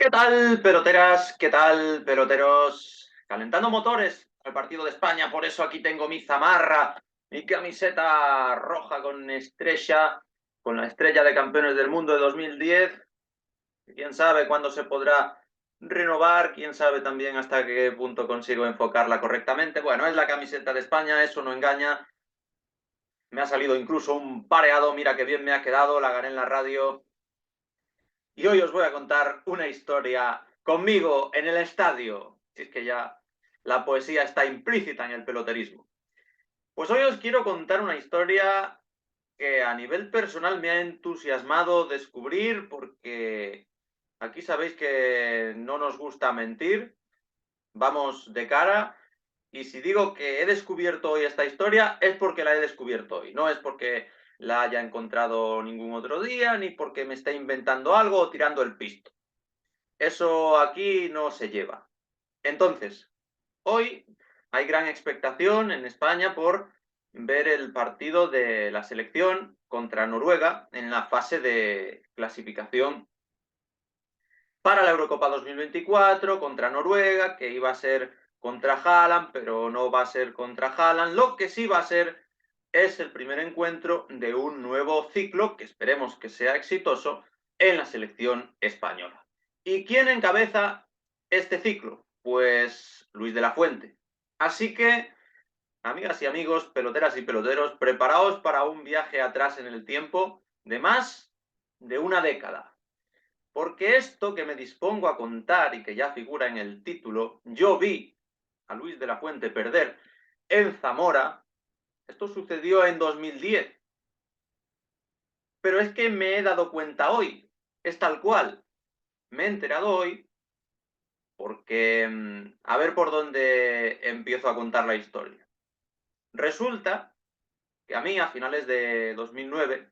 ¿Qué tal, peloteras? ¿Qué tal, peloteros? Calentando motores al partido de España, por eso aquí tengo mi zamarra, mi camiseta roja con la estrella de campeones del mundo de 2010. Quién sabe cuándo se podrá renovar, quién sabe también hasta qué punto consigo enfocarla correctamente. Bueno, es la camiseta de España, eso no engaña. Me ha salido incluso un pareado, mira qué bien me ha quedado, la gané en la radio. Y hoy os voy a contar una historia conmigo en el estadio. Si es que ya la poesía está implícita en el peloterismo. Pues hoy os quiero contar una historia que a nivel personal me ha entusiasmado descubrir porque aquí sabéis que no nos gusta mentir, vamos de cara. Y si digo que he descubierto hoy esta historia, es porque la he descubierto hoy. No es porque la haya encontrado ningún otro día, ni porque me esté inventando algo o tirando el pisto. Eso aquí no se lleva. Entonces, hoy hay gran expectación en España por ver el partido de la selección contra Noruega en la fase de clasificación para la Eurocopa 2024 contra Noruega, que iba a ser contra Haaland, pero no va a ser contra Haaland. Lo que sí va a ser es el primer encuentro de un nuevo ciclo, que esperemos que sea exitoso, en la selección española. ¿Y quién encabeza este ciclo? Pues Luis de la Fuente. Así que, amigas y amigos, peloteras y peloteros, preparaos para un viaje atrás en el tiempo de más de una década. Porque esto que me dispongo a contar y que ya figura en el título, yo vi a Luis de la Fuente perder en Zamora. Esto sucedió en 2010. Pero es que me he dado cuenta hoy. Es tal cual. Me he enterado hoy porque, a ver por dónde empiezo a contar la historia. Resulta que a mí, a finales de 2009,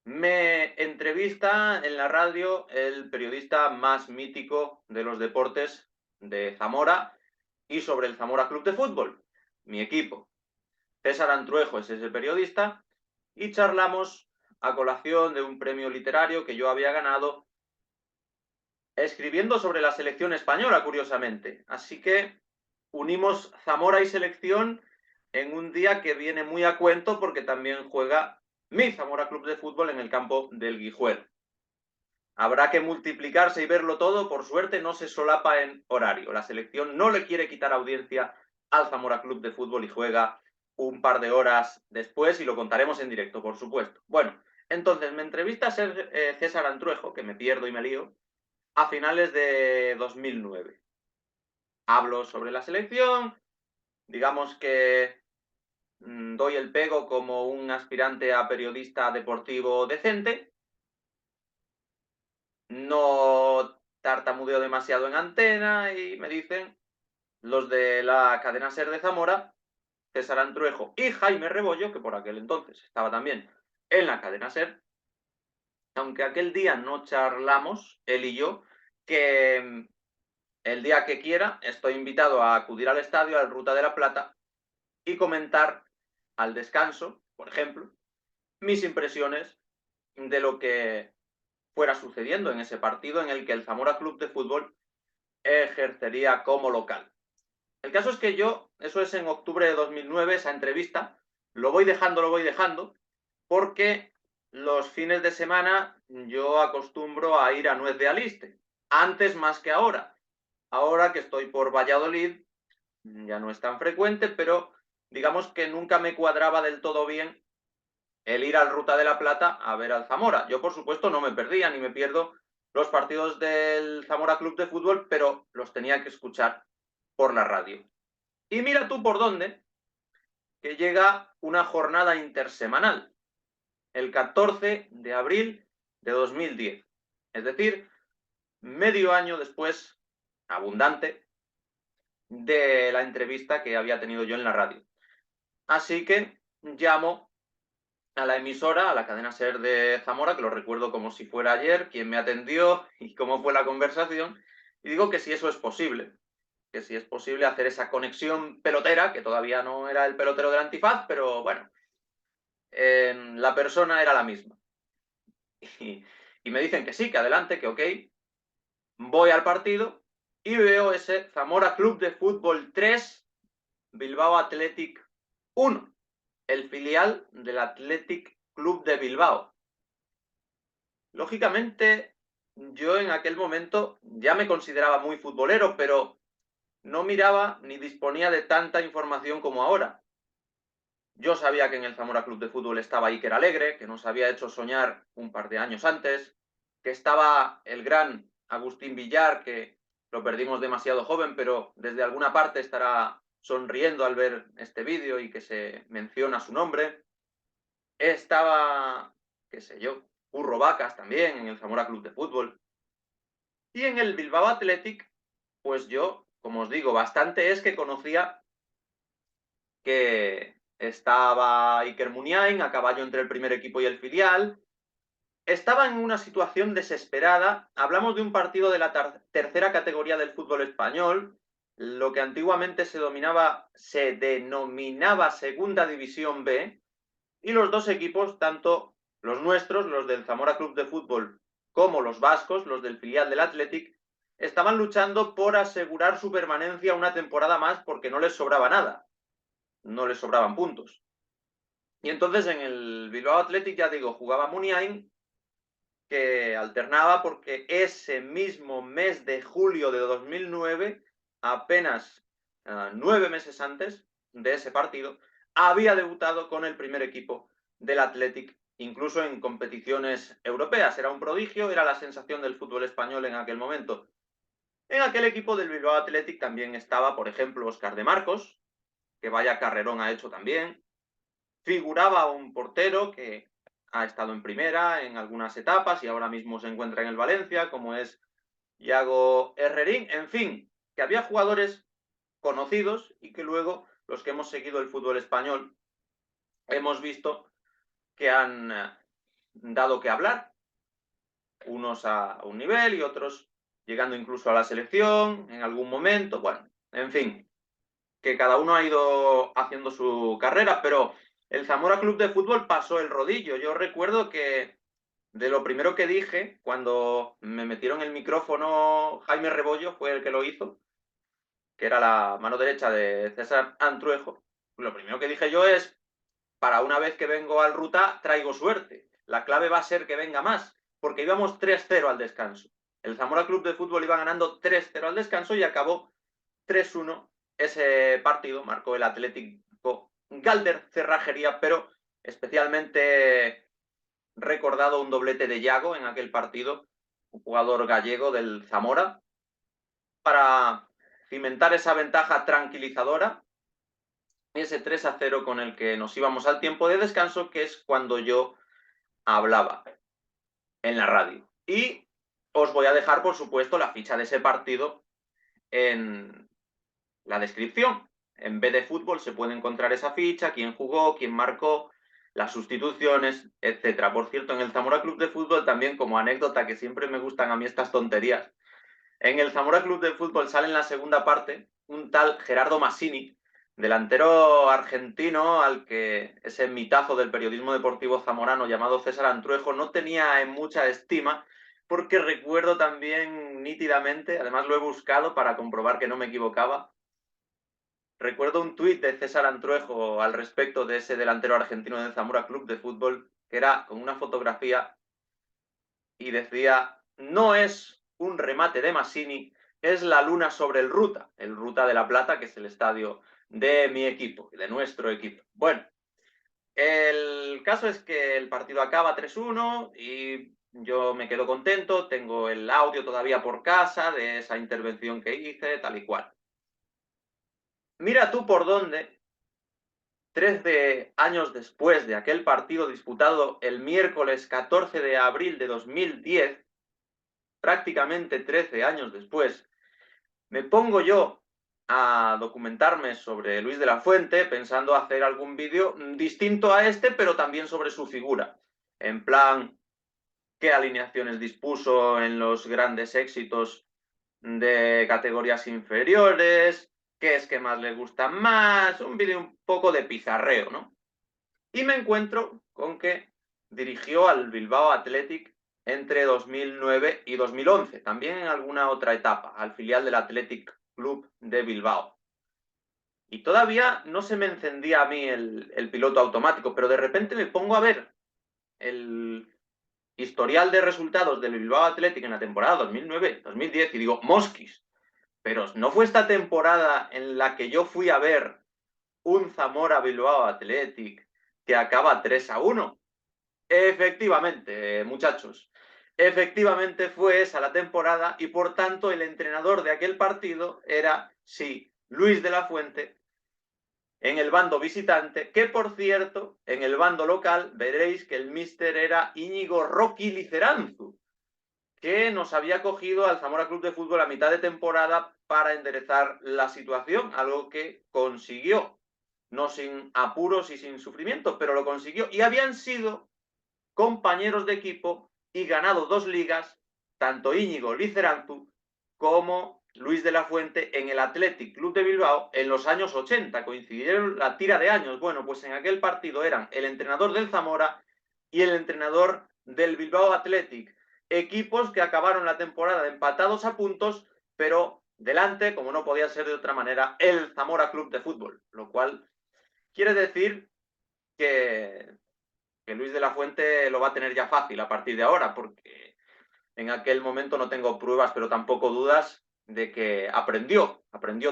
me entrevista en la radio el periodista más mítico de los deportes de Zamora y sobre el Zamora Club de Fútbol, mi equipo. César Antruejo es ese periodista y charlamos a colación de un premio literario que yo había ganado escribiendo sobre la selección española, curiosamente. Así que unimos Zamora y selección en un día que viene muy a cuento porque también juega mi Zamora Club de Fútbol en el campo del Guijuelo. Habrá que multiplicarse y verlo todo, por suerte no se solapa en horario. La selección no le quiere quitar audiencia al Zamora Club de Fútbol y juega un par de horas después y lo contaremos en directo, por supuesto. Bueno, entonces me entrevista a César Antruejo, que me pierdo y me lío, a finales de 2009. Hablo sobre la selección, digamos que doy el pego como un aspirante a periodista deportivo decente, no tartamudeo demasiado en antena y me dicen los de la cadena SER de Zamora, César Antruejo y Jaime Rebollo, que por aquel entonces estaba también en la cadena SER, aunque aquel día no charlamos, él y yo, que el día que quiera estoy invitado a acudir al estadio, al Ruta de la Plata, y comentar al descanso, por ejemplo, mis impresiones de lo que fuera sucediendo en ese partido en el que el Zamora Club de Fútbol ejercería como local. El caso es que yo, eso es en octubre de 2009, esa entrevista, lo voy dejando, porque los fines de semana yo acostumbro a ir a Nuez de Aliste, antes más que ahora. Ahora que estoy por Valladolid, ya no es tan frecuente, pero digamos que nunca me cuadraba del todo bien el ir al Ruta de la Plata a ver al Zamora. Yo, por supuesto, no me perdía ni me pierdo los partidos del Zamora Club de Fútbol, pero los tenía que escuchar por la radio. Y mira tú por dónde, que llega una jornada intersemanal, el 14 de abril de 2010. Es decir, medio año después, abundante, de la entrevista que había tenido yo en la radio. Así que llamo a la emisora, a la cadena SER de Zamora, que lo recuerdo como si fuera ayer, quién me atendió y cómo fue la conversación, y digo que si eso es posible, que si es posible hacer esa conexión pelotera, que todavía no era el pelotero del antifaz, pero bueno, la persona era la misma. Y, y me dicen que sí, que adelante, que ok. Voy al partido y veo ese Zamora Club de Fútbol 3, Bilbao Athletic 1, el filial del Athletic Club de Bilbao. Lógicamente, yo en aquel momento ya me consideraba muy futbolero, pero no miraba ni disponía de tanta información como ahora. Yo sabía que en el Zamora Club de Fútbol estaba Iker Alegre, que nos había hecho soñar un par de años antes, que estaba el gran Agustín Villar, que lo perdimos demasiado joven, pero desde alguna parte estará sonriendo al ver este vídeo y que se menciona su nombre. Estaba, qué sé yo, Curro Vacas también en el Zamora Club de Fútbol. Y en el Bilbao Athletic, pues yo, como os digo, bastante es que conocía que estaba Iker Muniain a caballo entre el primer equipo y el filial. Estaba en una situación desesperada. Hablamos de un partido de la tercera categoría del fútbol español, lo que antiguamente se denominaba Segunda División B, y los dos equipos, tanto los nuestros, los del Zamora Club de Fútbol, como los vascos, los del filial del Athletic, estaban luchando por asegurar su permanencia una temporada más porque no les sobraba nada, no les sobraban puntos. Y entonces en el Bilbao Athletic, ya digo, jugaba Muniain, que alternaba porque ese mismo mes de julio de 2009, apenas 9 meses antes de ese partido, había debutado con el primer equipo del Athletic, incluso en competiciones europeas. Era un prodigio, era la sensación del fútbol español en aquel momento. En aquel equipo del Bilbao Athletic también estaba, por ejemplo, Óscar de Marcos, que vaya carrerón ha hecho también. Figuraba un portero que ha estado en primera en algunas etapas y ahora mismo se encuentra en el Valencia, como es Iago Herrerín. En fin, que había jugadores conocidos y que luego los que hemos seguido el fútbol español hemos visto que han dado que hablar, unos a un nivel y otros llegando incluso a la selección en algún momento. Bueno, en fin, que cada uno ha ido haciendo su carrera, pero el Zamora Club de Fútbol pasó el rodillo. Yo recuerdo que de lo primero que dije cuando me metieron el micrófono, Jaime Rebollo fue el que lo hizo, que era la mano derecha de César Antruejo. Lo primero que dije yo es, para una vez que vengo al Ruta, traigo suerte. La clave va a ser que venga más, porque íbamos 3-0 al descanso. El Zamora Club de Fútbol iba ganando 3-0 al descanso y acabó 3-1 ese partido. Marcó el Atlético Galder Cerrajería, pero especialmente recordado un doblete de Yago en aquel partido, un jugador gallego del Zamora, para cimentar esa ventaja tranquilizadora, ese 3-0 con el que nos íbamos al tiempo de descanso, que es cuando yo hablaba en la radio. Y os voy a dejar, por supuesto, la ficha de ese partido en la descripción. En vez de fútbol se puede encontrar esa ficha, quién jugó, quién marcó, las sustituciones, etcétera. Por cierto, en el Zamora Club de Fútbol también, como anécdota, que siempre me gustan a mí estas tonterías, en el Zamora Club de Fútbol sale en la segunda parte un tal Gerardo Massini, delantero argentino al que ese mitazo del periodismo deportivo zamorano llamado César Antruejo no tenía en mucha estima, porque recuerdo también nítidamente, además lo he buscado para comprobar que no me equivocaba, recuerdo un tuit de César Antruejo al respecto de ese delantero argentino del Zamora Club de Fútbol, que era con una fotografía y decía, no es un remate de Massini, es la luna sobre el Ruta de la Plata, que es el estadio de mi equipo, de nuestro equipo. Bueno, el caso es que el partido acaba 3-1 y yo me quedo contento, tengo el audio todavía por casa de esa intervención que hice, tal y cual. Mira tú por dónde 13 años después de aquel partido disputado el miércoles 14 de abril de 2010, prácticamente 13 años después, me pongo yo a documentarme sobre Luis de la Fuente, pensando hacer algún vídeo distinto a este, pero también sobre su figura. En plan, qué alineaciones dispuso en los grandes éxitos de categorías inferiores, qué esquemas le gustan más, un vídeo un poco de pizarreo, ¿no? Y me encuentro con que dirigió al Bilbao Athletic entre 2009 y 2011, también en alguna otra etapa, al filial del Athletic Club de Bilbao. Y todavía no se me encendía a mí el piloto automático, pero de repente me pongo a ver el historial de resultados del Bilbao Athletic en la temporada 2009-2010 y digo, mosquis, pero ¿no fue esta temporada en la que yo fui a ver un Zamora Bilbao Athletic que acaba 3-1? Efectivamente, muchachos. Efectivamente fue esa la temporada y por tanto el entrenador de aquel partido era, sí, Luis de la Fuente en el bando visitante, que por cierto, en el bando local veréis que el míster era Íñigo Rocky Liceranzu, que nos había cogido al Zamora Club de Fútbol a mitad de temporada para enderezar la situación, algo que consiguió, no sin apuros y sin sufrimientos, pero lo consiguió. Y habían sido compañeros de equipo y ganado 2 ligas, tanto Íñigo Liceranzu como Luis de la Fuente en el Athletic Club de Bilbao en los años 80. Coincidieron la tira de años. Bueno, pues en aquel partido eran el entrenador del Zamora y el entrenador del Bilbao Athletic. Equipos que acabaron la temporada empatados a puntos, pero delante, como no podía ser de otra manera, el Zamora Club de Fútbol. Lo cual quiere decir que Luis de la Fuente lo va a tener ya fácil a partir de ahora, porque en aquel momento no tengo pruebas, pero tampoco dudas de que aprendió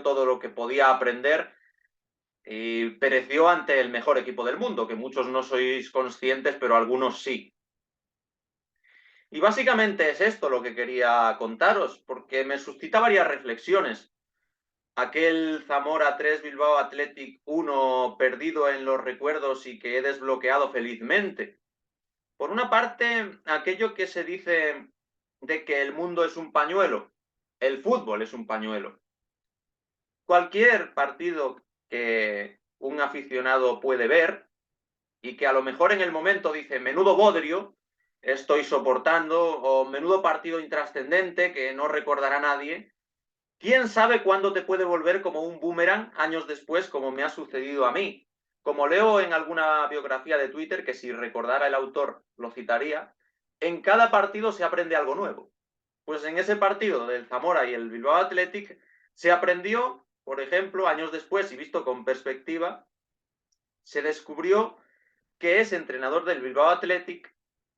todo lo que podía aprender y pereció ante el mejor equipo del mundo, que muchos no sois conscientes, pero algunos sí. Y básicamente es esto lo que quería contaros, porque me suscita varias reflexiones. Aquel Zamora 3 Bilbao Athletic 1 perdido en los recuerdos y que he desbloqueado felizmente. Por una parte, aquello que se dice de que el mundo es un pañuelo, el fútbol es un pañuelo. Cualquier partido que un aficionado puede ver y que a lo mejor en el momento dice, menudo bodrio, estoy soportando, o menudo partido intrascendente que no recordará nadie, quién sabe cuándo te puede volver como un boomerang años después, como me ha sucedido a mí. Como leo en alguna biografía de Twitter, que si recordara el autor lo citaría, en cada partido se aprende algo nuevo. Pues en ese partido del Zamora y el Bilbao Athletic se aprendió, por ejemplo, años después y visto con perspectiva, se descubrió que ese entrenador del Bilbao Athletic,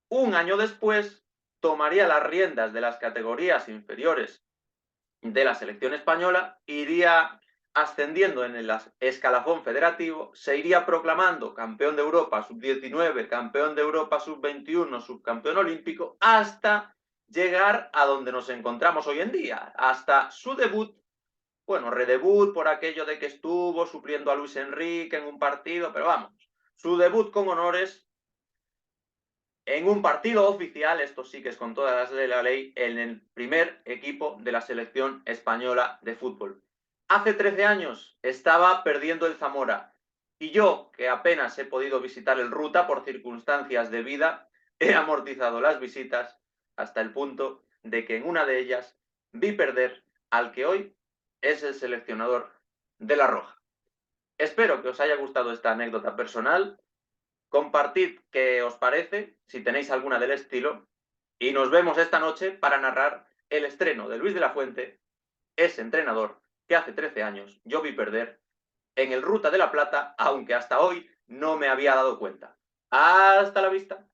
un año después, tomaría las riendas de las categorías inferiores de la selección española, iría ascendiendo en el escalafón federativo, se iría proclamando campeón de Europa sub-19, campeón de Europa sub-21, subcampeón olímpico, hasta llegar a donde nos encontramos hoy en día, hasta su debut, bueno, redebut por aquello de que estuvo supliendo a Luis Enrique en un partido, pero vamos, su debut con honores en un partido oficial, esto sí que es con todas las de la ley, en el primer equipo de la selección española de fútbol. Hace 13 años estaba perdiendo el Zamora y yo, que apenas he podido visitar el Ruta por circunstancias de vida, he amortizado las visitas hasta el punto de que en una de ellas vi perder al que hoy es el seleccionador de La Roja. Espero que os haya gustado esta anécdota personal. Compartid qué os parece, si tenéis alguna del estilo, y nos vemos esta noche para narrar el estreno de Luis de la Fuente, ese entrenador que hace 13 años yo vi perder en el Ruta de la Plata, aunque hasta hoy no me había dado cuenta. Hasta la vista.